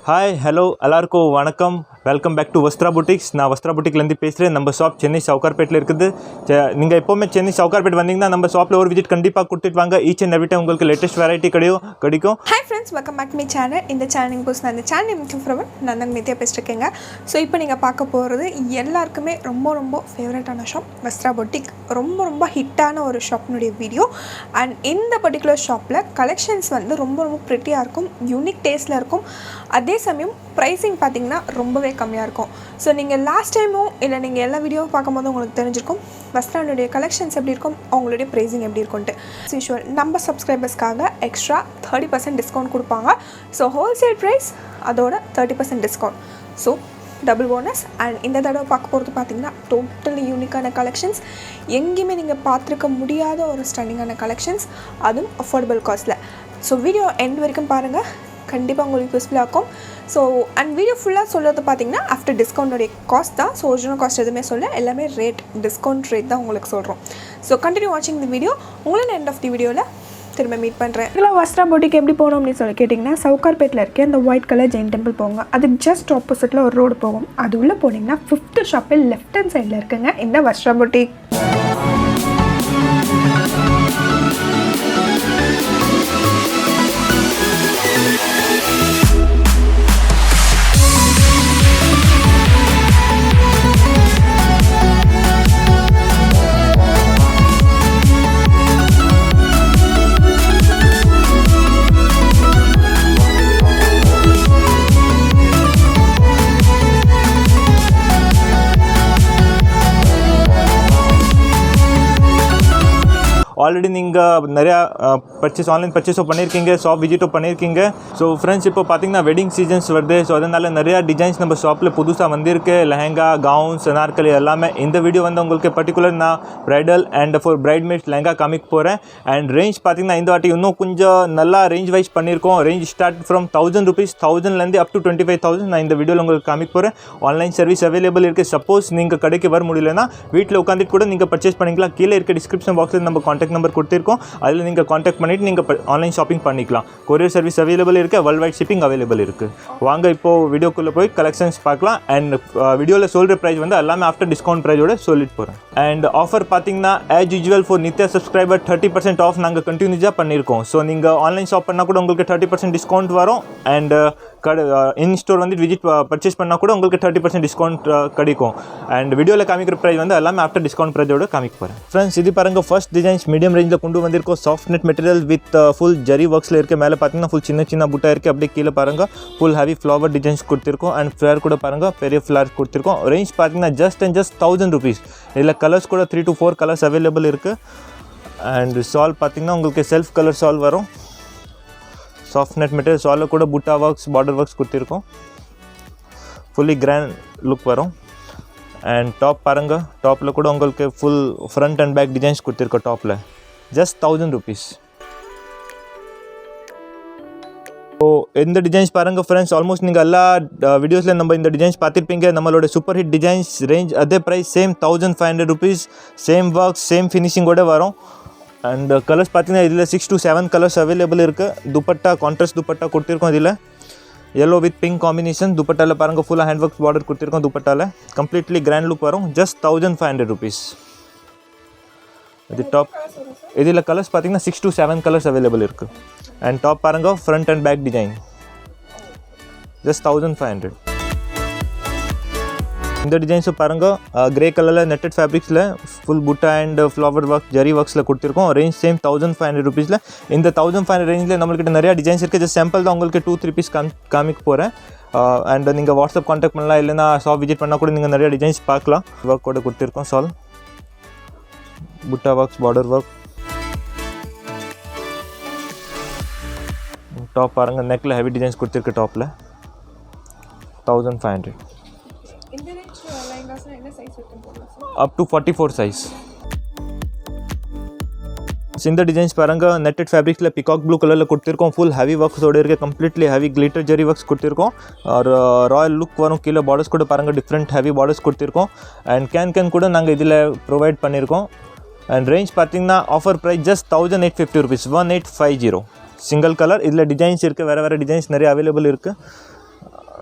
Hi hello எல்லாருக்கும் வணக்கம். Welcome back to Vastra boutiques. நான் வஸ்த்ரா புட்டிக்லேருந்து பேசுகிறேன். நம்ம ஷாப் சென்னை சவுகார்பேட்டில் இருக்குது. நீங்கள் எப்போவுமே சென்னை சவுகார்பேட் வந்தீங்கன்னா நம்ம ஷாப்பில் ஒரு விசிட் கண்டிப்பாக கொடுத்துட்டு வாங்க. ஈச் அண்ட் எவ்ரி டைம் உங்களுக்கு லேட்டஸ்ட் வெரைட்டி கிடைக்கும். Hi friends, welcome back my channel. இந்த சேனல் புதுசு நான் இந்த சேனல் முக்கியம் நான் தான் நித்யா பேசிட்டுருக்கேங்க. ஸோ இப்போ நீங்கள் பார்க்க போகிறது எல்லாருக்குமே ரொம்ப ஃபேவரட்டான ஷாப் வஸ்த்ரா புட்டிக். ரொம்ப ஹிட்டான ஒரு ஷாப்னுடைய வீடியோ. அண்ட் இந்த பர்டிகுலர் ஷாப்பில் கலெக்ஷன்ஸ் வந்து ரொம்ப ப்ரிட்டியாக இருக்கும், யூனிக் டேஸ்ட்டில் இருக்கும். அதே சமயம் ப்ரைஸிங் பார்த்திங்கன்னா ரொம்பவே கம்மியாக இருக்கும். ஸோ நீங்கள் லாஸ்ட் டைமும் இல்லை நீங்கள் எல்லா வீடியோவும் பார்க்கும்போது உங்களுக்கு தெரிஞ்சிருக்கும் வஸ்த்ரானுடைய கலெக்ஷன்ஸ் எப்படி இருக்கும், அவங்களுடைய ப்ரைஸிங் எப்படி இருக்கும்ட்டு. யூஷுவல் நம்ம சப்ஸ்கிரைபர்ஸ்க்காக எக்ஸ்ட்ரா 30% டிஸ்கவுண்ட் கொடுப்பாங்க. ஸோ ஹோல்சேல் ப்ரைஸ் அதோட 30% discount. So double bonus. And இந்த தடவை பார்க்க போகிறது பார்த்திங்கன்னா டோட்டலி யூனிக்கான கலெக்ஷன்ஸ், எங்கேயுமே நீங்கள் பார்த்துருக்க முடியாத ஒரு ஸ்டன்னிங்கான கலெக்ஷன்ஸ், அதுவும் அஃபோர்டபுள் காஸ்ட்டில். ஸோ வீடியோ எண்ட் வரைக்கும் பாருங்கள், கண்டிப்பாக உங்களுக்கு யூஸ்ஃபுல்லாக இருக்கும். ஸோ அண்ட் வீடியோ ஃபுல்லாக சொல்கிறது பார்த்திங்கன்னா ஆஃப்டர் டிஸ்கவுண்டோடைய காஸ்ட் தான். ஸோ ஒரிஜினல் காஸ்ட் எதுவுமே சொல்ல, எல்லாமே டிஸ்கவுண்ட் ரேட் தான் உங்களுக்கு சொல்கிறோம். ஸோ கண்டினியூ வாட்சிங் தி வீடியோ. உங்களை எண்ட் ஆஃப் தி வீடியோவில் திரும்ப மீட் பண்ணுறேன். இதில் வஸ்த்ரா புட்டிக் எப்படி போகணும் அப்படின்னு சொல்லி கேட்டிங்கன்னா, சவுகார்பேட்டில் இருக்க அந்த ஒயிட் கலர் ஜெயின் டெம்பிள் போங்க. அதுக்கு ஜஸ்ட் ஆப்போசிட்டில் ஒரு ரோடு போகும். அது உள்ளே போனீங்கன்னா 5th ஷாப்பில் லெஃப்ட் ஹேண்ட் சைடில் இருக்குங்க இந்த வஸ்த்ரா புட்டிக். ஆல்ரெடி நீங்கள் நிறையா ஆன்லைன் பர்ச்சேஸும் பண்ணியிருக்கீங்க, ஷாப் விசிட்டும் பண்ணியிருக்கீங்க. ஸோ ஃப்ரெண்ட்ஸ், இப்போ பார்த்தீங்கன்னா வெட்டிங் சீசன்ஸ் வருது. ஸோ அதனால் நிறையா டிசைன்ஸ் நம்ம ஷாப்பில் புதுசாக வந்திருக்கு. லெஹங்கா, கவுன்ஸ், அனார்கலி எல்லாமே. இந்த வீடியோ வந்து உங்களுக்கு பர்டிகுலர் நான் ப்ரைடல் அண்ட் ஃபார் பிரைட்மேட்ஸ் லெஹங்கா காமிக்க போகிறேன். அண்ட் ரேஞ்ச் பார்த்தீங்கன்னா இந்த வாட்டி இன்னும் கொஞ்சம் நல்லா ரேஞ்ச் வைஸ் பண்ணியிருக்கோம். ரேஞ்ச் ஸ்டார்ட் ஃப்ரம் 1000 rupees, 1000லேருந்து அப் டு 25,000 நான் இந்த வீடியோவில் உங்களுக்கு காமிக்க போகிறேன். ஆன்லைன் சர்வீஸ் அவைலபிள் இருக்குது. சப்போஸ் நீங்கள் கடைக்கு வர முடியலன்னா வீட்டில் உட்காந்துட்டு கூட நீங்கள் பர்ச்சேஸ் பண்ணிக்கலாம். கீழே இருக்க டிஸ்கிரிப்ஷன் பாக்ஸில் நம்ம கான்டாக்ட் நம்பர் கொடுத்துருக்கோம். அதில் நீங்கள் காண்டாக்ட் பண்ணிவிட்டு நீங்கள் ஆன்லைன் ஷாப்பிங் பண்ணிக்கலாம். கொரியர் சர்வீஸ் அவைலபிள் இருக்குது, வேர்ல்ட் வைட் ஷிப்பிங் அவைலபிள் இருக்குது. வாங்க இப்போது வீடியோக்குள்ளே போய் கலெக்ஷன்ஸ் பார்க்கலாம். அண்ட் வீடியோவில் சொல்கிற ப்ரைஸ் வந்து எல்லாமே ஆஃப்டர் டிஸ்கவுண்ட் ப்ரைஸோட சொல்லிட்டு போகிறேன். அண்ட் ஆஃபர் பார்த்தீங்கன்னா as usual for Nithya subscriber 30% off நாங்கள் கண்டினியூஸாக பண்ணியிருக்கோம். ஸோ நீங்கள் ஆன்லைன் ஷாப் பண்ணால் கூட உங்களுக்கு 30% டிஸ்கவுண்ட் வரும். அண்ட் இன் ஸ்டோர் வந்து விசிட் பர்ச்சேஸ் பண்ணால் கூட உங்களுக்கு 30% டிஸ்கவுண்ட் கிடைக்கும். அண்ட் வீடியோவில் காமிக்கிற ப்ரைஸ் வந்து எல்லாமே ஆஃப்டர் டிஸ்கவுண்ட் ப்ரைஸோட காமிக்க போகிறேன். ஃப்ரெண்ட்ஸ், இது பாருங்கள், ஃபர்ஸ்ட் டிசைன்ஸ் மீடியம் ரேஞ்சில் கொண்டு வந்திருக்கோம். Soft net material with full zari ஒர்க்ஸில் இருக்குது. மேலே பார்த்தீங்கன்னா ஃபுல் சின்ன புட்டா இருக்குது. அப்படியே கீழே பாருங்கள் ஃபுல் ஹெவி ஃப்ளவர் டிசைன்ஸ் கொடுத்துருக்கோம். அண்ட் ஃப்ளவர் கூட பாருங்கள் பெரிய ஃப்ளவர் கொடுத்துருக்கோம். ரேஞ்ச் பார்த்தீங்கன்னா ஜஸ்ட் 1000 rupees. இதில் கலர்ஸ் கூட 3 to 4 கலர்ஸ் அவைலபிள் இருக்குது. அண்ட் சால் பார்த்தீங்கன்னா உங்களுக்கு செல்ஃப் கலர் சால் வரும். சாஃப்ட் நெட் மெட்டீரியல் சாலில் கூட புட்டா ஒர்க்ஸ், பார்டர் ஒர்க்ஸ் கொடுத்துருக்கோம். ஃபுல்லி கிராண்ட் லுக் வரும். அண்ட் டாப் பாருங்கள், டாப்பில் கூட உங்களுக்கு full front and back designs கொடுத்துருக்கோம். டாப்பில் ஜஸ்ட் 1000 rupees. ஸோ இந்த டிசைன்ஸ் பாருங்கள் ஃப்ரெண்ட்ஸ், ஆல்மோஸ்ட் நீங்கள் எல்லா வீடியோஸில் நம்ம இந்த டிசைன்ஸ் பார்த்துருப்பீங்க. நம்மளோட சூப்பர் ஹிட் டிசைன்ஸ் ரேஞ்ச் அதே price same 1500 rupees. Same work, same ஃபினிஷிங்கோட வரும். அண்ட் கலர்ஸ் பார்த்தீங்கன்னா இதில் 6 to 7 கலர்ஸ் அவைலபிள் இருக்குது. துப்பட்டா கான்ட்ராஸ்ட் துப்பட்டா கொடுத்துருக்கோம். இதில் yellow வித் பிங்க் காம்பினேஷன். துப்பட்டாவில் பாருங்கள் ஃபுல்லாக ஹேண்ட் ஒர்க் பார்டர் கொடுத்துருக்கோம். துப்பட்டாவில் கம்ப்ளீட்லி கிராண்ட் லுக் வரும். Just 1500 rupees. இது டாப். இதில் கலர்ஸ் பார்த்தீங்கன்னா 6 to 7 கலர்ஸ் அவைலபிள் இருக்குது. அண்ட் டாப் பாருங்கள் front and back design just 1500. இந்த டிசைன்ஸும் பாருங்கள் கிரே கலரில் நெட்டட் ஃபேப்ரிக்ஸில் full butta and flower work zari ஒர்க்ஸில் கொடுத்துருக்கோம். ரேஞ்ச் சேம் 1500 rupeesல. இந்த 1500 ரேஞ்சில் நம்மள்கிட்ட நிறையா டிசைன்ஸ் இருக்குது. ஜஸ்ட் சாம்பிள் தான் உங்களுக்கு 2-3 பீஸ் காமிக்க போகிறேன். அண்ட் நீங்கள் வாட்ஸ்அப் கான்டாக்ட் பண்ணலாம், இல்லைனா ஷாப் விசிட் பண்ணால் கூட நீங்கள் நிறையா டிசைன்ஸ் பார்க்கலாம். ஒர்க் கூட கொடுத்துருக்கோம். சால் புட்டா ஒர்க்ஸ், பார்டர் ஒர்க். டாப் பாருங்கள், நெக்கில் ஹெவி டிசைன்ஸ் கொடுத்துருக்கு. டாப்பில் 1500. Up to 44 size. இந்த டிசைன்ஸ் பாருங்கள், நெட்டட் ஃபேப்ரிக்ஸில் பிகாக் ப்ளூ கலரில் கொடுத்துருக்கோம். ஃபுல் ஹெவி ஒர்க்ஸோடு இருக்குது. Completely heavy glitter zari works கொடுத்துருக்கோம். ஒரு ராயல் லுக் வரும். கீழே பார்டர்ஸ் கூட பாருங்கள் டிஃப்ரெண்ட் ஹெவி பார்டர்ஸ் கொடுத்துருக்கோம். அண்ட் கேன் கூட நாங்கள் இதில் ப்ரொவைட் பண்ணியிருக்கோம். அண்ட் ரேஞ்ச் பார்த்தீங்கன்னா offer price just 1850 rupees, 1850. Single colour. இதில் டிசைன்ஸ் இருக்குது, வேறு டிசைன்ஸ் நிறைய அவைலபிள் இருக்குது.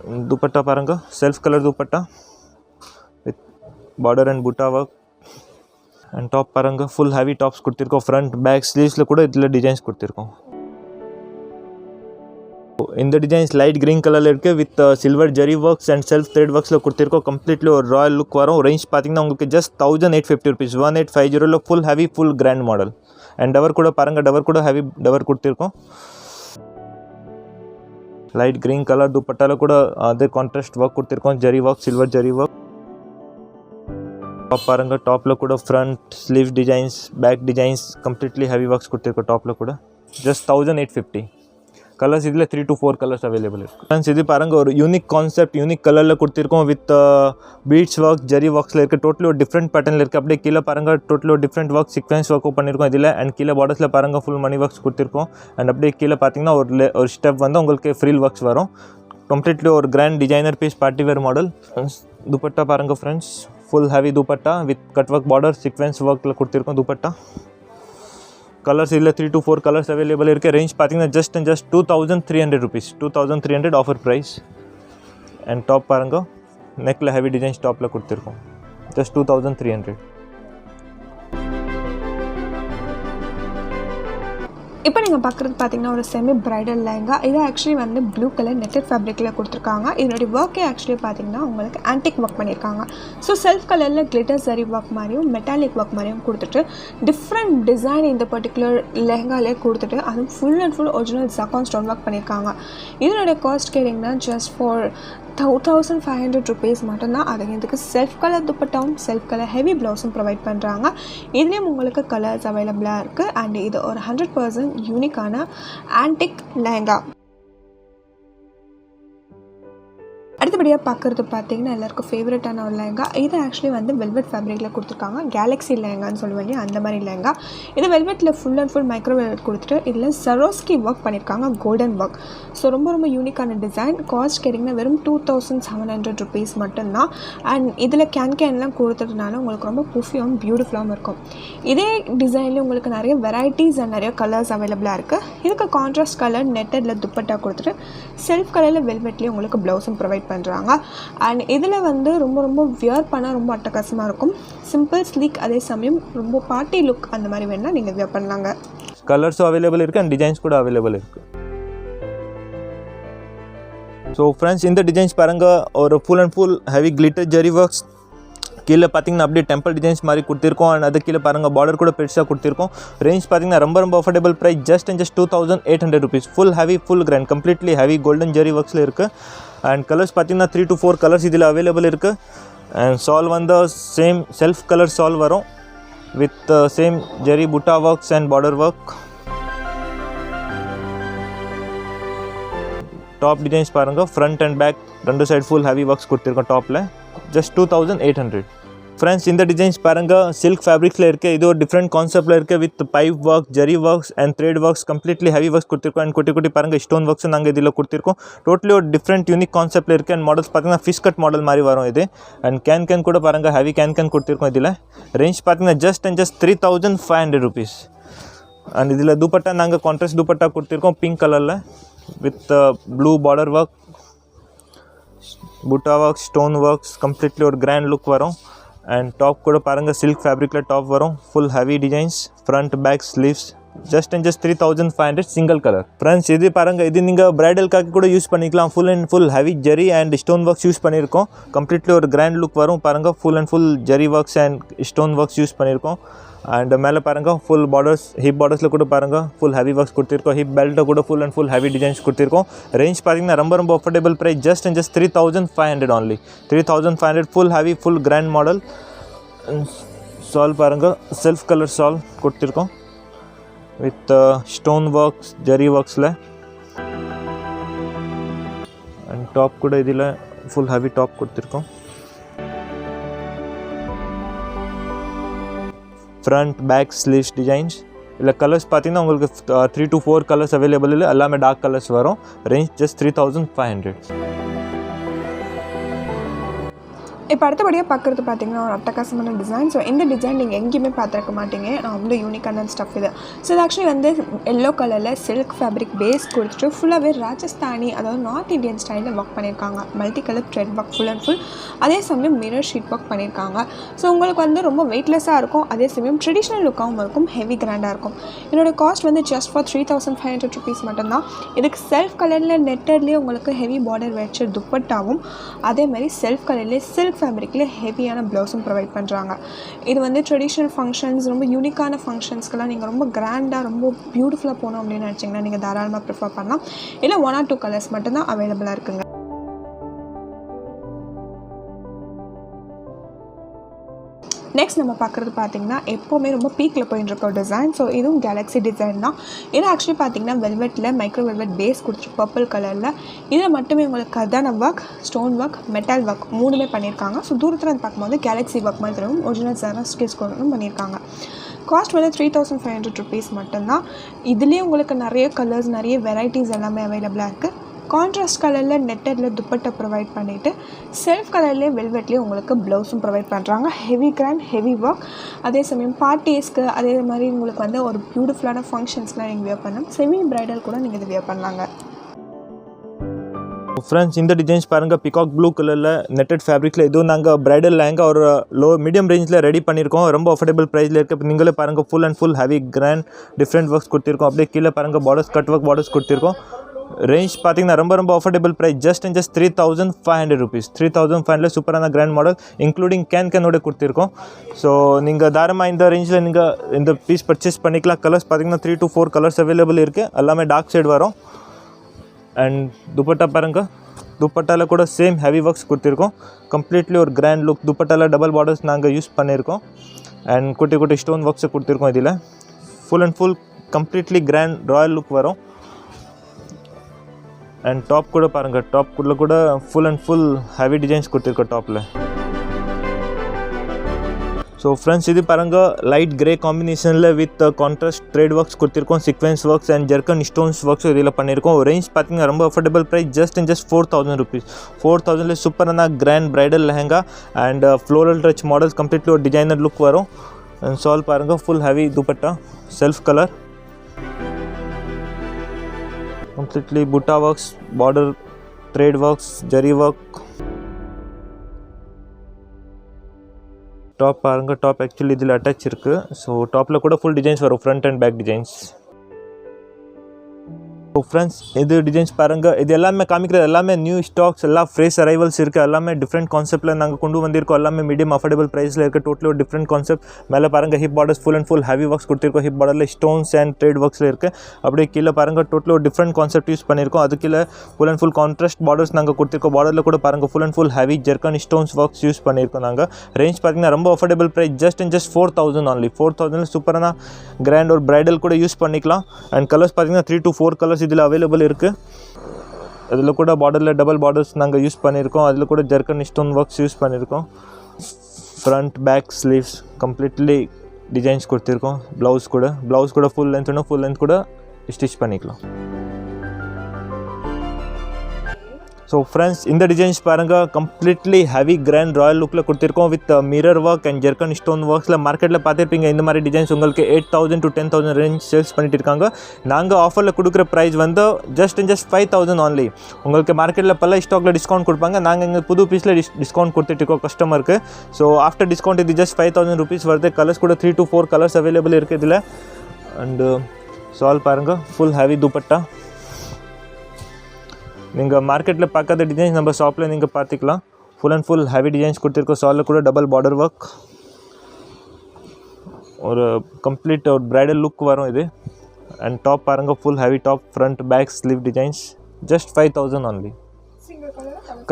दुपट्टा पारंगा self colour dupatta with border and buta work and top पारंगा फुल हैवी टॉप्स कुर्तिरको फ्रंट बैक स्लीव्स लो कूडा इदला डिजाइन्स कुर्तिरको இந்த டிசைன்ஸ் லைட் கிரீன் கலரில் இருக்குது with silver zari works and self thread ஒர்க்ஸில் கொடுத்துருக்கோம் கம்ப்ளீட்லி ஒரு ராயல் லுக் வரும் ரேஞ்ச் பார்த்தீங்கன்னா உங்களுக்கு just 1850 rupees 1850 full heavy full grand model and tower கூட பாருங்கள் டவர் கூட ஹெவி டவர் கொடுத்துருக்கோம் லைட் கிரீன் கலர் துப்பட்டால கூட அதே கான்ட்ராஸ்ட் ஒர்க் கொடுத்துருக்கோம் zari work silver zari work top பாருங்கள் டாப்பில் கூட front sleeve designs back designs completely heavy works கொடுத்துருக்கோம் டாப்பில் கூட ஜஸ்ட் 1850 கலர்ஸ் இதில் 3 to 4 கலர்ஸ் அவைலபிள் இருக்குது ஃப்ரெண்ட்ஸ் இது பாருங்கள் ஒரு யூனிக் கான்செப்ட் யூனிக் கலரில் கொடுத்துருக்கோம் வித் பீட்ஸ் ஒர்க் ஜெரி ஒர்க்ஸில் இருக்குது டோட்டலி ஒரு டிஃப்ரெண்ட் பேட்டர்னில் இருக்குது அப்படியே கீழே பாருங்கள் டோட்டலி ஒரு டிஃப்ரெண்ட் ஒர்க் சீக்வன்ஸ் ஒர்க்கும் பண்ணியிருக்கோம் இதில் அண்ட் கீழே பார்டர்ஸில் பாருங்கள் ஃபுல் மணி ஒர்க்ஸ் கொடுத்துருக்கோம் அண்ட் அப்படியே கீழே பார்த்தீங்கன்னா ஒரு ஸ்டெப் வந்து உங்களுக்கு ஃப்ரீல் ஒர்க்ஸ் வரும் கம்ப்ளீட்லி ஒரு grand designer piece party wear model dupatta பாருங்கள் friends full heavy dupatta with cut work border sequins ஒர்க்கில் கொடுத்துருக்கோம் துப்பட்டா கலர்ஸ் இதில் 3 to 4 கலர்ஸ் அவைலபிள் இருக்குது ரேஞ்ச் பார்த்தீங்கன்னா just 2300 rupees 2300 offer price and top பாருங்க நெக்கில் ஹெவி டிசைன்ஸ் டாப்பில் கொடுத்துருக்கோம் ஜஸ்ட் 2300 இப்போ நீங்கள் பார்க்குறது பார்த்தீங்கன்னா ஒரு செமி பிரைடல் லெஹங்கா இது ஆக்சுவலி வந்து ப்ளூ கலர் நெட்டட் ஃபேப்ரிக்கில் கொடுத்துருக்காங்க இதனுடைய ஒர்க்கே ஆக்சுவலி பார்த்தீங்கன்னா உங்களுக்கு ஆன்டிக் ஒர்க் பண்ணியிருக்காங்க ஸோ செல்ஃப் கலரில் கிளிட்டர் சரி ஒர்க் மாதிரியும் மெட்டாலிக் ஒர்க் மாதிரியும் கொடுத்துட்டு டிஃப்ரெண்ட் டிசைன் இந்த பர்டிகுலர் லெஹங்காலே கொடுத்துட்டு அதுவும் ஃபுல் அண்ட் ஃபுல் ஒரிஜினல் ஜக்கான் ஸ்டோன் ஒர்க் பண்ணியிருக்காங்க இதனுடைய காஸ்ட் கேட்டிங்கன்னா ஜஸ்ட் ஃபார் 2500 rupees மட்டும்தான் அது இதுக்கு செல்ஃப் கலர் துப்பட்டாவும் செல்ஃப் கலர் ஹெவி ப்ளவுஸும் ப்ரொவைட் பண்ணுறாங்க இதுலேயும் உங்களுக்கு கலர்ஸ் அவைலபிளாக இருக்குது அண்ட் இது ஒரு 100% யூனிக்கான ஆன்டிக் லெஹங்கா அடுத்தபடியாக பார்க்குறது பார்த்தீங்கன்னா எல்லாருக்கும் ஃபேவரட்டான ஒரு லெஹங்கா இது ஆக்சுவலி வந்து வெல்வெட் ஃபேப்ரிக்கில் கொடுத்துருக்காங்க கேலக்ஸி லெஹங்கான்னு சொல்லுவாங்க அந்த மாதிரி லெஹங்கா இது வெல்வெட்டில் full and full micro velvet கொடுத்துட்டு இதில் சரோஸ்கி ஒர்க் பண்ணியிருக்காங்க கோல்டன் ஒர்க் ஸோ ரொம்ப யூனிக்கான டிசைன் காஸ்ட் கேட்டிங்கன்னா வெறும் 2700 rupees மட்டும்தான் அண்ட் இதில் கேன்லாம் கொடுத்துட்டனால உங்களுக்கு ரொம்ப புஃபியாகவும் பியூட்டிஃபுல்லாகவும் இருக்கும் இதே டிசைனில் உங்களுக்கு நிறைய வெரைட்டிஸ் அண்ட் நிறைய கலர்ஸ் அவைலபிளாக இருக்குது இதுக்கு கான்ட்ராஸ்ட் கலர் நெட்டடில் துப்பட்டா கொடுத்துட்டு செல்ஃப் கலரில் வெல்வெட்லேயே உங்களுக்கு ப்ளவுஸும் ப்ரொவைட் பண்ணுறாங்க அண்ட் இதில் வந்து ரொம்ப வியர் பண்ணால் ரொம்ப அட்டகாசமாக இருக்கும் சிம்பிள் ஸ்லீக் அதே சமயம் ரொம்ப பார்ட்டி லுக் அந்த மாதிரி வேணால் நீங்கள் வியர் பண்ணலாங்க கலர்ஸும் அவைலபிள் இருக்குது அண்ட் டிசைன்ஸ் கூட அவைலபிள் இருக்குது ஸோ ஃப்ரெண்ட்ஸ் இந்த டிசைன்ஸ் பாருங்கள் ஒரு full and full heavy glitter zari works கீழே பார்த்தீங்கன்னா அப்படியே டெம்பிள் டிசைன்ஸ் மாதிரி கொடுத்துருக்கோம் அண்ட் அது கீழே பாருங்கள் பார்டர் கூட பெருசாக கொடுத்துருக்கோம் ரேஞ்ச் பார்த்தீங்கன்னா ரொம்ப affordable price just 2800 rupees full heavy full grand completely heavy golden zari ஒர்க்ஸில் இருக்குது அண்ட் கலர்ஸ் பார்த்தீங்கன்னா 3 to 4 கலர்ஸ் இதில் அவைலபிள் இருக்குது அண்ட் சால் வந்து சேம் செல்ஃப் கலர் சால் வரும் with same zari butta works and border work top designs பாருங்கள் ஃப்ரண்ட் அண்ட் பேக் ரெண்டு சைடு ஃபுல் ஹெவி ஒர்க்ஸ் கொடுத்துருக்கோம் டாப்பில் ஜஸ்ட் 2800 ஃப்ரெண்ட்ஸ் இந்த டிசைன்ஸ் பாருங்கள் சில்க் ஃபேப்ரிக்ஸில் இருக்குது இது ஒரு டிஃப்ரெண்ட் கான்செப்டில் இருக்குது with pipe work zari works and thread works completely heavy works கொடுத்துருக்கோம் அண்ட் குட்டி பாருங்கள் ஸ்டோன் ஒர்க்ஸ் நாங்கள் இதில் கொடுத்துருக்கோம் டோட்டலி ஒரு டிஃப்ரெண்ட் யூனிக் கான்செப்டில் இருக்குது அண்ட் மாடல்ஸ் பார்த்தீங்கன்னா ஃபிஷ் கட் மாடல் மாதிரி வரும் இது அண்ட் கேன் கூட பாருங்கள் ஹெவி கேன் கொடுத்துருக்கோம் இதில் ரேஞ்ச் பார்த்தீங்கன்னா ஜஸ்ட் 3500 rupees அண்ட் இதில் துப்பட்டா நாங்கள் கான்ட்ராஸ்ட் துப்பட்டா கொடுத்துருக்கோம் பிங்க் கலரில் with blue border work butta work stone works completely ஒரு கிராண்ட் லுக் வரும் அண்ட் டாப் கூட பாருங்கள் சில்க் ஃபேப்ரிக்கில் டாப் வரும் full heavy designs front back sleeves just 3500 single colour friends இது பாருங்கள் இது நீங்கள் பிரைடலுக்காக கூட யூஸ் பண்ணிக்கலாம் full and full heavy zari and stone works use பண்ணியிருக்கோம் கம்ப்ளீட்லி ஒரு கிராண்ட் லுக் வரும் பாருங்கள் full and full zari works and stone works use பண்ணியிருக்கோம் அண்ட் மேலே பாருங்கள் ஃபுல் பார்டர்ஸ் ஹிப் பார்டர்ஸில் கூட பாருங்கள் ஃபுல் ஹெவி ஒர்க்ஸ் கொடுத்துருக்கோம் ஹிப் பெல்ட்டை கூட full and full heavy designs கொடுத்துருக்கோம் ரேஞ்ச் பார்த்தீங்கன்னா ரொம்ப affordable price just 3500 only 3500 full heavy full grand model shawl பாருங்கள் செல்ஃப் கலர் சால் கொடுத்துருக்கோம் வித் ஸ்டோன் ஒர்க்ஸ் ஜெரி ஒர்க்ஸில் அண்ட் டாப் கூட இதில் ஃபுல் ஹெவி டாப் கொடுத்துருக்கோம் ஃப்ரண்ட் பேக் ஸ்லீவ்ஸ் டிசைன்ஸ் இல்லை கலர்ஸ் பார்த்தீங்கன்னா உங்களுக்கு 3 to 4 கலர்ஸ் அவைலபிள் இல்லை எல்லாமே டார்க் கலர்ஸ் வரும் ரேஞ்ச் ஜஸ்ட் 3500 இப்போ அடுத்தபடியாக பார்க்குறது பார்த்தீங்கன்னா ஒரு அட்டகாசமான டிசைன். ஸோ இந்த டிசைன் நீங்கள் எங்கேயுமே பார்த்துருக்க மாட்டீங்க. நான் அவ்வளோ யூனிக்கான ஸ்டஃப் இது. ஸோ இது ஆக்சுவலி வந்து எல்லோ கலரில் சில்க் ஃபேப்ரிக் பேஸ் கொடுத்துட்டு ஃபுல்லாகவே ராஜஸ்தானி, அதாவது நார்த் இந்தியன் ஸ்டைலில் ஒர்க் பண்ணியிருக்காங்க. Multi colour thread work full and full. அதே சமயம் மிரர் ஷீட் ஒர்க் பண்ணியிருக்காங்க. ஸோ உங்களுக்கு வந்து ரொம்ப வெயிட்லெஸ்ஸாக இருக்கும், அதே சமயம் ட்ரெடிஷ்னல் லுக்காகவும் இருக்கும், ஹெவி கிராண்டாக இருக்கும். என்னோடய காஸ்ட் வந்து ஜஸ்ட் ஃபார் 3500 rupees மட்டும்தான். இதுக்கு செல்ஃப் கலரில் நெட்டட்லேயே உங்களுக்கு ஹெவி பார்டர் வச்சு துப்பட்டாவும், அதே மாதிரி செல்ஃப் கலர்லேயே சில்க் ஃபேப்ரிக்கில் ஹெவியான ப்ளவுஸும் ப்ரொவைட் பண்ணுறாங்க. இது வந்து ட்ரெடிஷ்னல் ஃபங்க்ஷன்ஸ், ரொம்ப யூனிக்கான ஃபங்க்ஷன்ஸ்க்கெல்லாம் நீங்கள் ரொம்ப கிராண்டாக ரொம்ப பியூட்டிஃபுல்லாக போகணும் அப்படின்னு நினச்சிங்கன்னா நீங்கள் தாராளமாக ப்ரிஃபர் பண்ணலாம். இல்லை 1 or 2 கலர்ஸ் மட்டும்தான் அவைலபிளாக இருக்குங்க. நெக்ஸ்ட் நம்ம பார்க்குறது பார்த்திங்கன்னா எப்போவுமே ரொம்ப பீக்கில் போயிட்டுருக்க ஒரு டிசைன். ஸோ இதுவும் கேலக்ஸி டிசைன் தான். இது ஆக்சுவலி பார்த்திங்கன்னா வெல்வெட்டில் மைக்ரோ வெல்வெட் பேஸ் கொடுத்துட்டு பர்பிள் கலரில் இதில் மட்டுமே உங்களுக்கு கர்தானா work, stone work, metal work 3மே பண்ணியிருக்காங்க. ஸோ தூரத்தில் வந்து பார்க்கும்போது கேலக்ஸி ஒர்க் மாதிரி தெரியும். ஒரிஜினல் சாரா ஸ்கேஸ் கொண்டும் பண்ணியிருக்காங்க. காஸ்ட் வந்து 3500 rupees மட்டும்தான். இதுலேயே உங்களுக்கு நிறைய கலர்ஸ், நிறைய வெரைட்டிஸ் எல்லாமே அவைலபிளாக இருக்குது. கான்ட்ராஸ்ட் கலரில் நெட்டடில் துப்பட்டா ப்ரொவைட் பண்ணிவிட்டு செல்ஃப் கலர்லேயே வெல்வெட்லேயே உங்களுக்கு ப்ளவுஸும் ப்ரொவைட் பண்ணுறாங்க. Heavy grand, heavy work. அதே சமயம் பார்ட்டிஸ்க்கு, அதே மாதிரி உங்களுக்கு வந்து ஒரு பியூட்டிஃபுல்லான ஃபங்க்ஷன்ஸ்லாம் நீங்கள் வியர் பண்ணலாம். செமி பிரைடல் கூட நீங்கள் இது வியர் பண்ணலாங்க. ஃப்ரெண்ட்ஸ், இந்த டிசைன்ஸ் பாருங்கள். பிகாக் ப்ளூ கலரில் நெட்டட் ஃபேப்ரிக்கில் இதுவும் நாங்கள் ப்ரைடல் லெஹங்கா ஒரு மீடியம் ரேஞ்சில் ரெடி பண்ணியிருக்கோம். ரொம்ப அஃபோர்டபுள் ப்ரைஸில் இருக்குது. இப்போ நீங்களே பாருங்கள், full and full heavy grand different works கொடுத்துருக்கோம். அப்படியே கீழே பாருங்கள், பார்டர்ஸ் கட் ஒர்க் பார்டர்ஸ் கொடுத்துருக்கோம். ரேஞ்ச் பார்த்தீங்கன்னா ரொம்ப அஃபோர்டபுள் ப்ரைஸ். Just 3500 rupees. 3500 சூப்பரான கிராண்ட் மாடல் இன்க்ளூடிங் கேனோட கொடுத்துருக்கோம். ஸோ நீங்கள் தாராளமாக இந்த ரேஞ்சில் நீங்கள் இந்த பீஸ் பர்ச்சேஸ் பண்ணிக்கலாம். கலர்ஸ் பார்த்தீங்கன்னா 3 to 4 கலர்ஸ் அவைலபிள் இருக்குது. எல்லாமே டார்க் ஷேட் வரும். அண்ட் துப்பட்டா பாருங்கள், துப்பட்டாவில் கூட சேம் ஹெவி ஒர்க்ஸ் கொடுத்துருக்கோம். கம்ப்ளீட்லி ஒரு கிராண்ட் லுக். துப்பட்டாவில் டபுள் பார்டர்ஸ் நாங்கள் யூஸ் பண்ணியிருக்கோம். அண்ட் குட்டி குட்டி ஸ்டோன் ஒர்க்ஸை கொடுத்துருக்கோம். இதில் full and full completely grand royal look வரும். அண்ட் டாப் கூட பாருங்கள், டாப்குள்ளே கூட full and full heavy designs கொடுத்துருக்கோம் டாப்பில். ஸோ ஃப்ரெண்ட்ஸ், இது பாருங்கள் லைட் கிரே காம்பினேஷனில் வித் கான்ட்ராஸ்ட் த்ரெட் ஒர்க்ஸ் கொடுத்துருக்கோம். Sequence works and ஜெர்கன் stones works இதில் பண்ணியிருக்கோம். ரேஞ்ச் பார்த்தீங்கன்னா ரொம்ப அஃபோர்டபுள் ப்ரைஸ். Just 4000 rupees. 4000 சூப்பரான grand bridal lehenga and floral touch models completely ஒரு டிசைனர் லுக் வரும். அண்ட் சால் பாருங்கள், full heavy dupatta, self colour, completely butta works, border thread works, jari work. Top பாருங்கள், top actually இதில் attach இருக்குது. So டாப்பில் கூட full designs வரும், front and back designs. So friends, இது டிசைன்ஸ் பாருங்கள். இது எல்லாமே காமிக்கிறது எல்லாமே நியூ ஸ்டாக்ஸ், எல்லாம் ஃப்ரெஷ் அரைவல்ஸ் இருக்குது. எல்லாமே டிஃப்ரெண்ட் கான்செப்ட்டில் நாங்கள் கொண்டு வந்திருக்கோம். எல்லாமே மீடியம் அஃபோர்டபுள் ப்ரைஸில் இருக்குது. டோட்டலி ஒரு டிஃப்ரெண்ட் கான்செப்ட். மேலே பாருங்கள், hip borders full and full heavy works கொடுத்துருக்கோம். ஹிப் பார்டரில் ஸ்டோன்ஸ் அண்ட் த்ரெட் ஒர்க்ஸில் இருக்குது. அப்படியே கீழே பாருங்கள், டோட்டலி ஒரு டிஃப்ரெண்ட் கான்செப்ட் யூஸ் பண்ணியிருக்கோம். அது கீழே full and full contrast borders நாங்கள் கொடுத்துருக்கோம். பார்டரில் கூட பாருங்கள், full and full heavy zircon stones works use பண்ணியிருக்கோம் நாங்கள். ரேஞ்ச் பார்த்தீங்கன்னா ரொம்ப அஃபோர்டபுள் ப்ரைஸ். Just 4000 only. 4000 சூப்பரான கிராண்ட் ஒரு பிரைடல் கூட யூஸ் பண்ணிக்கலாம். அண்ட் கலர்ஸ் பார்த்தீங்கன்னா 3 to 4 கலர்ஸ் இதில் அவைலபிள் இருக்குது. அதில் கூட பார்டரில் டபுள் பார்டர்ஸ் நாங்கள் யூஸ் பண்ணியிருக்கோம். அதில் கூட ஜெர்கன் ஸ்டோன் ஒர்க்ஸ் யூஸ் பண்ணியிருக்கோம். Front back sleeves completely designs கொடுத்துருக்கோம். ப்ளவுஸ் கூட ஃபுல் லென்த் கூட ஸ்டிச் பண்ணிக்கலாம். ஸோ ஃப்ரெண்ட்ஸ், இந்த டிசைன்ஸ் பாருங்கள், கம்ப்ளீட்லி ஹெவி கிராண்ட் ராயல் லுக்கில் கொடுத்துருக்கோம். With mirror work and zircon stone ஒர்க்ஸில் மார்க்கெட்டில் பார்த்துருப்பீங்க. இந்த மாதிரி டிசைன்ஸ் உங்களுக்கு 8000 to 10,000 ரேஞ்ச் சேல்ஸ் பண்ணிட்டு இருக்காங்க. நாங்கள் ஆஃபரில் கொடுக்குற ப்ரைஸ் வந்து ஜஸ்ட் 5000 only. உங்களுக்கு மார்க்கெட்டில் பல ஸ்டாக்கில் டிஸ்கவுண்ட் கொடுப்பாங்க. நாங்கள் எங்கள் புது பீஸில் டிஸ்கவுண்ட் கொடுத்துட்ருக்கோம் கஸ்டமருக்கு. ஸோ ஆஃப்டர் டிஸ்கவுண்ட் இது ஜஸ்ட் 5000 rupees வருது. கலர்ஸ் கூட 3 to 4 கலர்ஸ் அவைலபிள் இருக்குது இதில். அண்டு சால் பாருங்கள், ஃபுல் ஹெவி துப்பட்டா. நீங்கள் மார்க்கெட்டில் பார்க்காத டிசைன்ஸ் நம்ம ஷாப்பில் நீங்கள் பார்த்துக்கலாம். Full and full heavy designs கொடுத்துருக்கோம். சாலில் கூட டபுள் பார்டர் ஒர்க், ஒரு கம்ப்ளீட் ஒரு பிரைடல் லுக் வரும் இது. அண்ட் டாப் பாருங்கள், full heavy top, front back sleeve designs. Just 5000 only.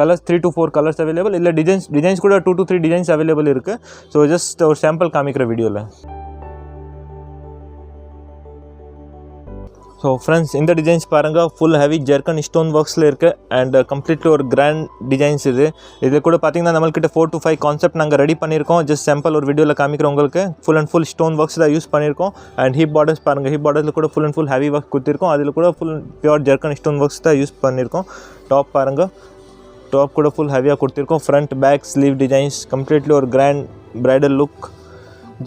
Colours 3 to 4 colours available. இல்லை டிசைன்ஸ் கூட 2 to 3 டிசைன்ஸ் அவைலபிள் இருக்குது. ஸோ ஜஸ்ட் ஒரு சாம்பிள் காமிக்கிற வீடியோவில். ஸோ ஃப்ரெண்ட்ஸ், இந்த டிசைன்ஸ் பாருங்கள், ஃபுல் ஹெவி ஜெர்கன் ஸ்டோன் ஒர்க்ஸில் இருக்குது. அண்ட் கம்ப்ளீட்லி ஒரு கிராண்ட் டிசைன்ஸ் இது கூட பார்த்திங்கன்னா நம்மள்கிட்ட 4 to 5 கான்செப்ட் நாங்கள் ரெடி பண்ணியிருக்கோம். ஜஸ்ட் சாம்பிள் ஒரு வீடியோவில் காமிக்கிறோம் உங்களுக்கு. Full and full stone works தான் யூஸ் பண்ணியிருக்கோம். அண்ட் ஹிப் பார்டர்ஸ் பாருங்கள், ஹிப் பார்டர்ஸில் கூட full and full heavy work கொடுத்துருக்கோம். அதில் கூட full pure zircon stone works தான் யூஸ் பண்ணியிருக்கோம். டாப் பாருங்கள், ಟಾಪ್ ಕೂಡ ಫುಲ್ ಹೆವಿಯಾಗಿ ಕೊಡ್ತಿರ್ಕೋ front back sleeve designs completely ஒரு grand bridal look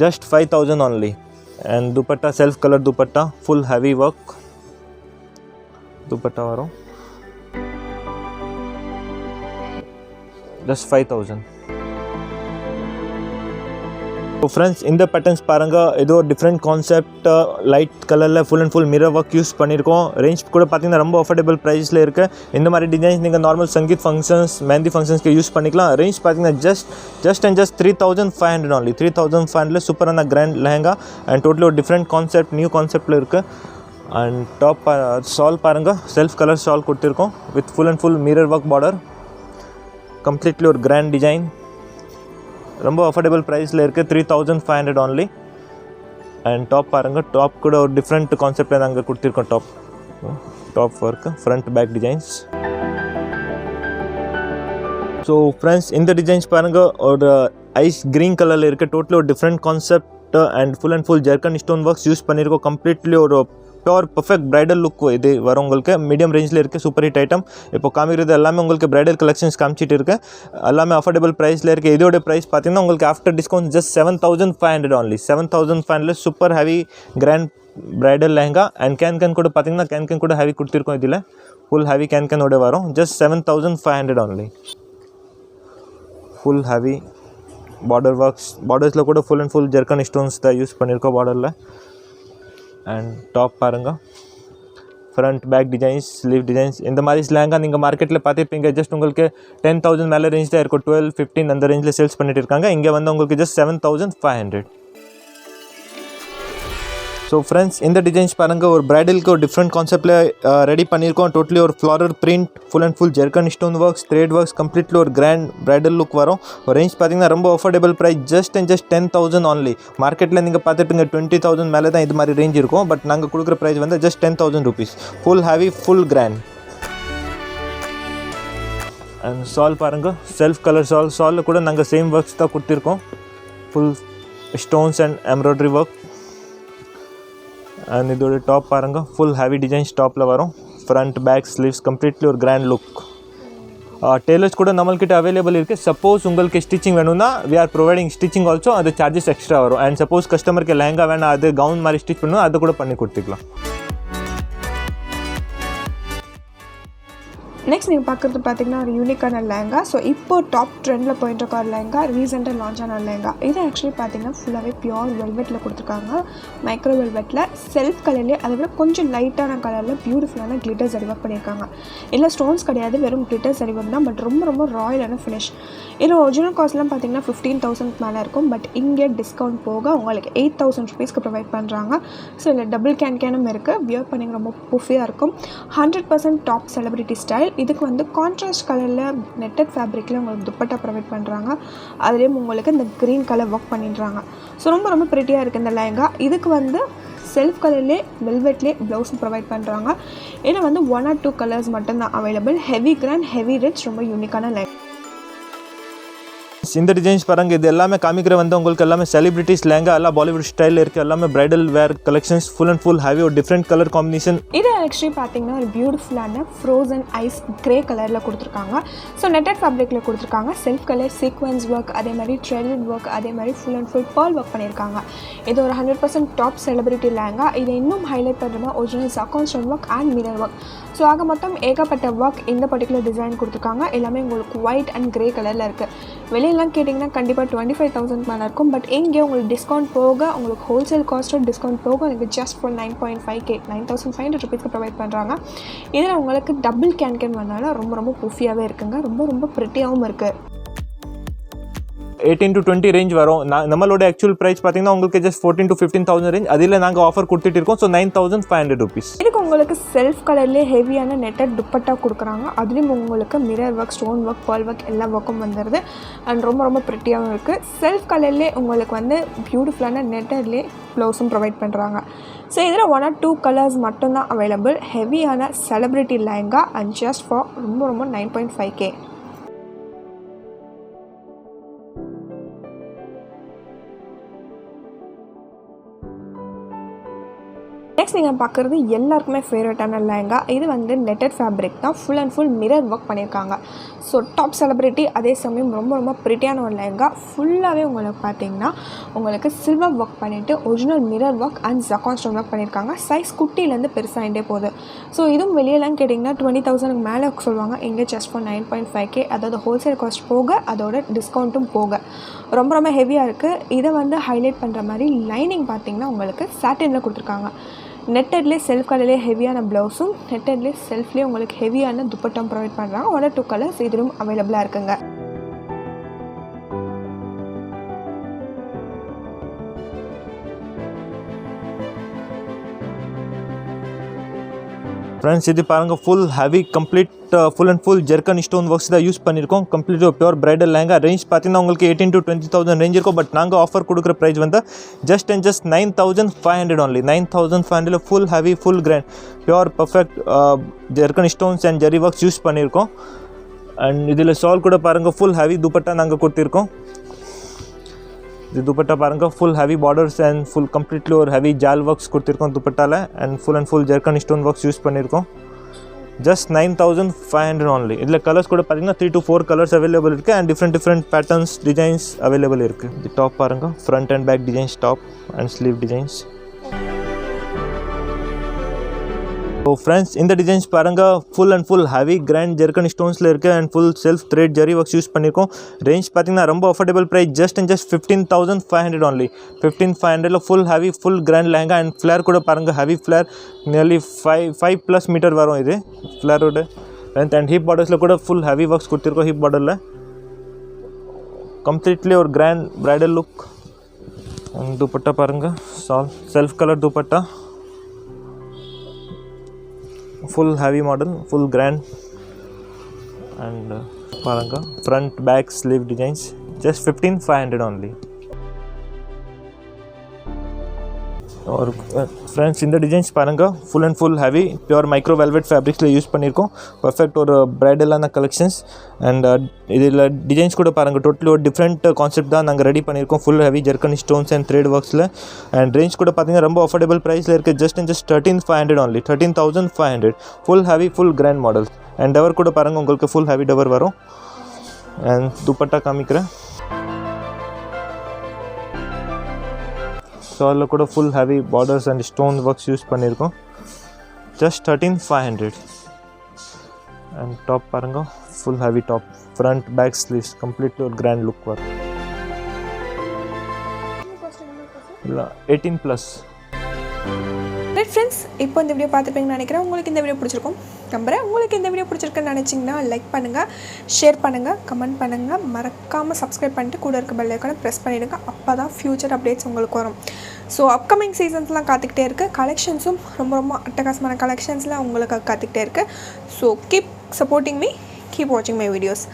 just 5000 only and dupatta self color dupatta full heavy work dupatta varum just 5000. So friends, இந்த patterns பாருங்க, ஏதோ டிஃப்ரெண்ட் கான்செப்ட் லைட் கலரில் full and full mirror work use பண்ணியிருக்கோம். Range கூட பார்த்தீங்கன்னா ரொம்ப affordable ப்ரைஸில் இருக்குது. இந்த மாதிரி டிசைன்ஸ் நீங்கள் நார்மல் சங்கீத் ஃபங்க்ஷன்ஸ் மெஹந்தி ஃபங்க்ஷன்ஸ்க்கு யூஸ் பண்ணிக்கலாம். ரேஞ்ச் பார்த்தீங்கன்னா ஜஸ்ட் 3500 only. 3500 சூப்பரான கிராண்ட் லெஹங்கா அண்ட் டோட்டலி ஒரு டிஃப்ரெண்ட் கான்செப்ட் நியூ கான்செப்டில் இருக்குது. அண்ட் டாப் ஷால் பாருங்கள், செல்ஃப் கலர் ஷால் கொடுத்துருக்கோம் with full and full mirror work border, completely ஒரு கிராண்ட் டிசைன், ரொம்ப அஃபோர்டபுள் ப்ரைஸில் இருக்குது. 3500 only. அண்ட் டாப் பாருங்கள், டாப் கூட ஒரு டிஃப்ரெண்ட் கான்செப்டில் நாங்கள் கொடுத்துருக்கோம். டாப் ஒர்க்கு front back designs. So friends, இந்த டிசைன்ஸ் பாருங்கள், ஒரு ஐஸ் க்ரீன் கலரில் இருக்குது. டோட்டலி ஒரு different concept and full zircon stone works use பண்ணியிருக்கோம். கம்ப்ளீட்லி ஒரு பியூர் பர்ஃபெக்ட் ப்ரைடல் லுக் இது வரும் உங்களுக்கு. மீடியம் ரேஞ்சில் இருக்குது, சூப்பர் ஹிட் ஐட்டம். இப்போ காமிக்கிறது எல்லாமே உங்களுக்கு ப்ரைடல் கலெக்ஷன்ஸ் காமிச்சிட்டு இருக்குது. எல்லாமே அஃபோர்டபுள் ப்ரைஸில் இருக்குது. இதோட ப்ரைஸ் பார்த்தீங்கன்னா உங்களுக்கு after discount just 7500 only. 7500 super heavy grand bridal lehenga and can கூட பார்த்தீங்கன்னா கேன் கூட ஹெவி கொடுத்துருக்கோம். இதில் ஃபுல் ஹெவி கேனோட வரும். Just 7500 only. Full heavy border works, பார்டர்ஸில் கூட full and full zircon stones தான் யூஸ் பண்ணியிருக்கோம் பார்டரில். அண்ட் டாப் பாருங்கள், front back designs, sleeve designs. இந்த மாதிரி லெஹங்கா நீங்கள் மார்க்கெட்டில் பார்த்துருப்பீங்க. ஜஸ்ட் உங்களுக்கு 10,000 மேலே ரேஞ்ச் தான் இருக்கும். 12-15 அந்த ரேஞ்சில் சேல்ஸ் பண்ணிட்டு இருக்காங்க. இங்கே வந்து உங்களுக்கு ஜஸ்ட் 7500. ஸோ ஃப்ரெண்ட்ஸ், இந்த டிசைன்ஸ் பாருங்கள், ஒரு ப்ரைடலுக்கு ஒரு டிஃப்ரெண்ட் கான்செப்டில் ரெடி பண்ணியிருக்கோம். டோட்டலி ஒரு floral print, full and full zircon stone works, thread works, completely ஒரு கிராண்ட் ப்ரைடல் லுக் வரும். ரேஞ்ச் பார்த்தீங்கன்னா ரொம்ப அஃபோர்டபுள் ப்ரைஸ், ஜஸ்ட் 10,000 only. மார்க்கெட்டில் நீங்கள் பார்த்துருப்பீங்க 20,000 மேலே தான் இது மாதிரி ரேஞ்ச் இருக்கும். பட் நாங்கள் கொடுக்குற ப்ரைஸ் வந்து just 10,000 rupees. Full heavy, full grand. And shawl பாருங்கள், செல்ஃப் கலர் ஷாலில் கூட நாங்கள் சேம் ஒர்க்ஸ் தான் கொடுத்துருக்கோம். Full stones and embroidery work. And இதோட டாப் பாருங்கள், ஃபுல் ஹெவி டிசைன்ஸ் டாப்பில் வரும். ஃப்ரண்ட் பேக் ஸ்லீவ்ஸ் கம்ப்ளீட்லி ஒரு கிராண்ட் லுக். டெய்லர்ஸ் கூட நம்மள்கிட்ட அவைலபிள் இருக்குது. சப்போஸ் உங்களுக்கு ஸ்டிச்சிங் வேணும்னா we are providing stitching also. அது சார்ஜஸ் எக்ஸ்ட்ரா வரும். அண்ட் சப்போஸ் கஸ்டமருக்கு லெஹங்கா வேணாம், அது கவுன் மாதிரி ஸ்டிச் பண்ணணும், அது கூட பண்ணி கொடுத்துக்கலாம். நெக்ஸ்ட் நீங்கள் பார்க்குறது பார்த்தீங்கன்னா ஒரு யூனிக்கான லெஹங்கா. ஸோ இப்போ டாப் ட்ரெண்டில் போயிட்டு இருக்க ஒரு லெஹங்கா, ரீசெண்டாக லான்ச் ஆன ஒரு லெஹங்கா. இது ஆக்சுவலி பார்த்தீங்கன்னா ஃபுல்லாகவே பியோர் வெல்வெட்டில் கொடுத்துருக்காங்க. மைக்ரோ வெல்வெட்டில் செல்ஃப் கலர்லேயே அதை விட கொஞ்சம் லைட்டான கலரில் பியூட்டிஃபுல்லான கிளிட்டர்ஸ் அடிவப் பண்ணியிருக்காங்க. இல்லை ஸ்டோன்ஸ் கிடையாது, வெறும் கிளிட்டர்ஸ் அடிவப் தான். பட் ரொம்ப ராயலான ஃபினிஷ். இது ஒரிஜினல் காஸ்ட்லாம் பார்த்தீங்கன்னா 15,000 மேலே இருக்கும். பட் இங்கே டிஸ்கவுண்ட் போக உங்களுக்கு 8,000 rupeesக்கு ப்ரொவைட் பண்ணுறாங்க. ஸோ இல்லை டபுள் கேனும் இருக்குது. வியர் பண்ணிங்க ரொம்ப புஃபியாக இருக்கும். 100% டாப் செலிபிரிட்டி ஸ்டைல். இதுக்கு வந்து கான்ட்ராஸ்ட் கலரில் நெட்டட் ஃபேப்ரிக்கில் உங்களுக்கு துப்பட்டா ப்ரொவைட் பண்ணுறாங்க. அதுலேயும் உங்களுக்கு இந்த க்ரீன் கலர் ஒர்க் பண்ணிடுறாங்க. ஸோ ரொம்ப ப்ரிட்டியாக இருக்குது இந்த லெஹங்கா. இதுக்கு வந்து செல்ஃப் கலர்லேயே வெல்வெட்லேயே ப்ளவுஸும் ப்ரொவைட் பண்ணுறாங்க. ஏன்னா வந்து 1 or 2 கலர்ஸ் மட்டும்தான் available. Heavy grand, heavy rich, ரொம்ப யூனிக்கான லெஹங்கா. இந்த டிசைன்ஸ் பாருங்கள், இது எல்லாமே காமிக்கிற வந்து உங்களுக்கு எல்லாமே செலிபிரிட்டிஸ் லெஹங்கா, எல்லாம் பாலிவுட் ஸ்டைலில் இருக்குது. எல்லாமே bridal where collections, full and full heavy ஒரு டிஃப்ரெண்ட் கலர் காம்பினேஷன். இது ஆக்சுவலி பார்த்தீங்கன்னா ஒரு பியூட்டிஃபுல்லான ஃப்ரோசன் ஐஸ் கிரே கலரில் கொடுத்துருக்காங்க. ஸோ நெட்டட் ஃபேப்ரிக்கில் கொடுத்துருக்காங்க. செல்ஃப் கலர் சீக்வன்ஸ் ஒர்க், அதே மாதிரி த்ரெடட் ஒர்க், அதே மாதிரி full and full pearl work பண்ணியிருக்காங்க. இது ஒரு 100% டாப் செலிபிரிட்டி லெஹங்கா. இதை இன்னும் ஹைலைட் பண்ணுறமா original zircon stone work and mirror work. So ஆக மொத்தம் ஏகப்பட்ட ஒர்க் இந்த பர்டிகுலர் டிசைன் கொடுத்துருக்காங்க. எல்லாமே உங்களுக்கு ஒயிட் அண்ட் கிரே கலரில் இருக்குது. வெளியெல்லாம் கேட்டிங்கன்னா கண்டிப்பாக 25,000 மேலே இருக்கும். பட் இங்கே உங்களுக்கு டிஸ்கவுண்ட் போக, உங்களுக்கு ஹோல்சேல் காஸ்ட்டும் டிஸ்கவுண்ட் போக உங்களுக்கு ஜஸ்ட் ஃபார் 9.5K 9,500 rupeesக்கு ப்ரொவைட் பண்ணுறாங்க. இதில் உங்களுக்கு டபுள் கேன் வந்தாலும் ரொம்ப புஃபியாகவே இருக்குங்க. ரொம்ப ப்ரிட்டியாகவும் இருக்குது. 18 to 20 ரேஞ்ச் வரும். நம்மளோட ஆக்சுவல் ப்ரைஸ் பார்த்தீங்கன்னா உங்களுக்கு ஜஸ்ட் 14,000 to 15,000 ரேஞ்ச். அதில் நாங்கள் ஆஃபர் கொடுத்துட்டு இருக்கோம். So 9,500 rupees. இதுக்கு உங்களுக்கு செல்ஃப் கலர்லேயே ஹெவியான நெட்டட் துப்பட்டா கொடுக்குறாங்க. அதுலேயும் உங்களுக்கு mirror work, stone work, pearl work எல்லா ஒர்க்கும் வந்துடுது. அண்ட் ரொம்ப ப்ரிட்டியாகவும் இருக்குது. செல்ஃப் கலர்லேயே உங்களுக்கு வந்து பியூட்டிஃபுல்லான நெட்டட்லேயே ப்ளவுஸும் ப்ரொவைட் பண்ணுறாங்க. ஸோ இதில் 1 or 2 கலர்ஸ் மட்டும்தான் அவைலபிள். ஹெவியான celebrity lehenga and just for ரொம்ப 9.5K. நெக்ஸ்ட் நீங்கள் பார்க்குறது எல்லாருக்குமே ஃபேவரட்டான லெஹங்கா. இது வந்து நெட்டட் ஃபேப்ரிக் தான், full and full mirror work பண்ணியிருக்காங்க. ஸோ டாப் செலிப்ரிட்டி, அதே சமயம் ரொம்ப ரொம்ப ப்ரிட்டியான ஒரு லெஹங்கா. ஃபுல்லாகவே உங்களுக்கு பார்த்தீங்கன்னா உங்களுக்கு சில்வர் ஒர்க் பண்ணிவிட்டு original mirror work and zircon stone work பண்ணியிருக்காங்க. சைஸ் குட்டிலேருந்து பெருசாகிட்டே போகுது. ஸோ இதுவும் வெளியெல்லாம் கேட்டிங்கன்னா 20,000 மேலே சொல்லுவாங்க. இங்கே ஜஸ்ட் ஃபார் 9.5K, அதாவது ஹோல்சேல் காஸ்ட் போக அதோட டிஸ்கவுண்ட்டும் போக ரொம்ப ரொம்ப ஹெவியாக இருக்குது. இதை வந்து ஹைலைட் பண்ணுற மாதிரி லைனிங் பார்த்திங்கன்னா உங்களுக்கு சாட்டினில் கொடுத்துருக்காங்க. நெட்டட்லேயே செல்ஃப் கலர்லேயே ஹெவியான ப்ளவுஸும், நெட்டட்லேயே செல்ஃப்லேயே உங்களுக்கு ஹெவியான துப்பட்டம் ப்ரொவைட் பண்ணுறாங்க. 1 or 2 கலர்ஸ் இதிலும் அவைலபிளாக இருக்குங்க. ஃப்ரெண்ட்ஸ் இது பாருங்கள், full heavy complete full and full zircon stone works தான் யூஸ் பண்ணியிருக்கோம். Complete pure bridal lehenga. Range பார்த்தீங்கன்னா உங்களுக்கு 18,000 to 20,000 ரேஞ்ச் இருக்கும். பட் நாங்கள் ஆஃபர் கொடுக்குற ப்ரைஸ் வந்து just 9,500 only. 9,500 full heavy full grand pure perfect zircon stones and zari works use பண்ணியிருக்கோம். And இதில் ஷால் கூட பாருங்கள், ஃபுல் ஹெவி துப்பட்டா நாங்கள் கொடுத்துருக்கோம். இது துப்பட்டா பாருங்கள், full heavy borders and full completely ஒரு ஹெவி ஜால் ஒர்க்ஸ் கொடுத்துருக்கோம் துப்பட்டாவில். And full zircon stone works use பண்ணியிருக்கோம். Just 9,500 only. இதில் கலர்ஸ் கூட பார்த்தீங்கன்னா 3 to 4 கலர்ஸ் அவைலபிள் இருக்குது. And different patterns designs available இருக்குது. இது டாப் பாருங்கள், front and back designs, top and sleeve designs. So friends இந்த டிசைன்ஸ் பாருங்கள், ஃபுல் ஹெவி கிராண்ட் ஜெர்கன் ஸ்டோன்ஸில் இருக்குது. And full self thread zari works use பண்ணியிருக்கோம். ரேஞ்ச் பார்த்தீங்கன்னா ரொம்ப affordable price, just 15,500 only. 15,500 full heavy full grand lehenga. And flare கூட பாருங்கள், heavy flare nearly 5+ metre வரும் இது ஃப்ளேரோட லென்த். அண்ட் ஹிப் பார்டர்ஸில் கூட ஃபுல் ஹெவி ஒர்க்ஸ் கொடுத்துருக்கோம். ஹிப் பார்டரில் கம்ப்ளீட்லி ஒரு grand bridal look. And dupatta பாருங்கள், self colour dupatta, full heavy model, full grand. And paranga front back sleeve designs, just 15,500 only. और फ्रेंड्स இந்த டிசைன்ஸ் பாருங்க, full and full heavy pure micro velvet ஃபேப்ரிக்ஸில் use பண்ணியிருக்கோம். Perfect ஒரு பிரைடலான collections. And இதில் designs கூட பாருங்கள், டோட்டலி ஒரு டிஃப்ரெண்ட் கான்செப்ட் தான் நாங்கள் ரெடி பண்ணியிருக்கோம். Full heavy zircon stones and thread ஒர்க்ஸில். அண்ட் ரேஞ்ச் கூட பார்த்தீங்கன்னா ரொம்ப அஃபோர்டபுள் ப்ரைஸில் இருக்குது. Just 13,500 only. 13,500 full heavy full grand model. And tower கூட பாருங்கள், உங்களுக்கு ஃபுல் ஹெவி டவர் வரும். அண்ட் துப்பட்டா காமிக்கிறேன். ஷாலில் கூட full heavy borders and stone works use பண்ணியிருக்கோம். ஜஸ்ட் 13,500. அண்ட் டாப் பாருங்கள், full heavy top, front back sleeves, completely ஒரு கிராண்ட் லுக் வரும். இல்லை 18+. ரைட் ஃப்ரெண்ட்ஸ், இப்போ இந்த வீடியோ பார்த்துப்பீங்கன்னு நினைக்கிறேன். உங்களுக்கு இந்த வீடியோ பிடிச்சிருக்கும் நம்புறேன். உங்களுக்கு இந்த வீடியோ பிடிச்சிருக்குன்னு நினச்சிங்கன்னா லைக் பண்ணுங்கள், ஷேர் பண்ணுங்கள், கமெண்ட் பண்ணுங்கள். மறக்காமல் சப்ஸ்கிரைப் பண்ணிட்டு கூட இருக்க பெல் ஐக்கானை ப்ரெஸ் பண்ணிவிடுங்க. அப்போ தான் ஃப்யூச்சர் அப்டேட்ஸ் உங்களுக்கு வரும். ஸோ அப்கமிங் சீசன்ஸ்லாம் காத்துக்கிட்டே இருக்குது. கலெக்ஷன்ஸும் ரொம்ப அட்டகாசமான கலெக்ஷன்ஸ்லாம் உங்களுக்கு காத்துக்கிட்டே இருக்குது. So keep supporting me, keep வாட்சிங் மை வீடியோஸ்.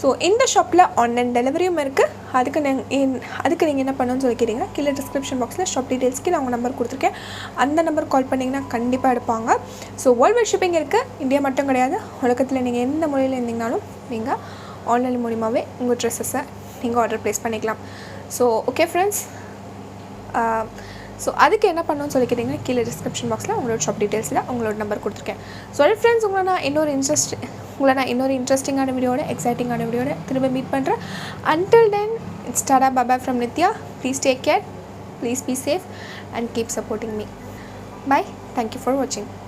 ஸோ இந்த ஷாப்பில் ஆன்லைன் டெலிவரியும் இருக்குது. அதுக்கு நீங்கள் என்ன பண்ணணும்னு சொல்லிக்கிறீங்க, கீழே டிஸ்கிரிப்ஷன் பாக்ஸில் ஷாப் டீட்டெயில்ஸ்க்கு நான் உங்கள் நம்பர் கொடுத்துருக்கேன். அந்த நம்பர் கால் பண்ணிங்கன்னா கண்டிப்பாக எடுப்பாங்க. ஸோ வேர்ல்டு வைட் ஷிப்பிங் இருக்குது. இந்தியா மட்டும் கிடையாது, உலகத்தில் நீங்கள் எந்த மொழியில் இருந்தீங்கனாலும் நீங்கள் ஆன்லைன் மூலிமாவே உங்கள் ட்ரெஸ்ஸஸை நீங்கள் ஆர்டர் ப்ளேஸ் பண்ணிக்கலாம். ஸோ ஓகே ஃப்ரெண்ட்ஸ், ஸோ அதுக்கு என்ன பண்ணணும்னு சொல்லிக்கிறீங்க, கீழே டிஸ்கிரிப்ஷன் பாக்ஸில் உங்களோட ஷாப் டீட்டெயில்ஸில் உங்களோட நம்பர் கொடுத்துருக்கேன். ஸோ ஃப்ரெண்ட்ஸ், உங்களை நான் இன்னொரு இன்ட்ரெஸ்டிங்கான வீடியோட, எக்ஸைட்டிங்கான வீடியோட திரும்ப மீட் பண்ணுறேன். Until then, it's Tada Bye from Nitya. Please take care, please be safe and keep supporting me. Bye. Thank you for watching.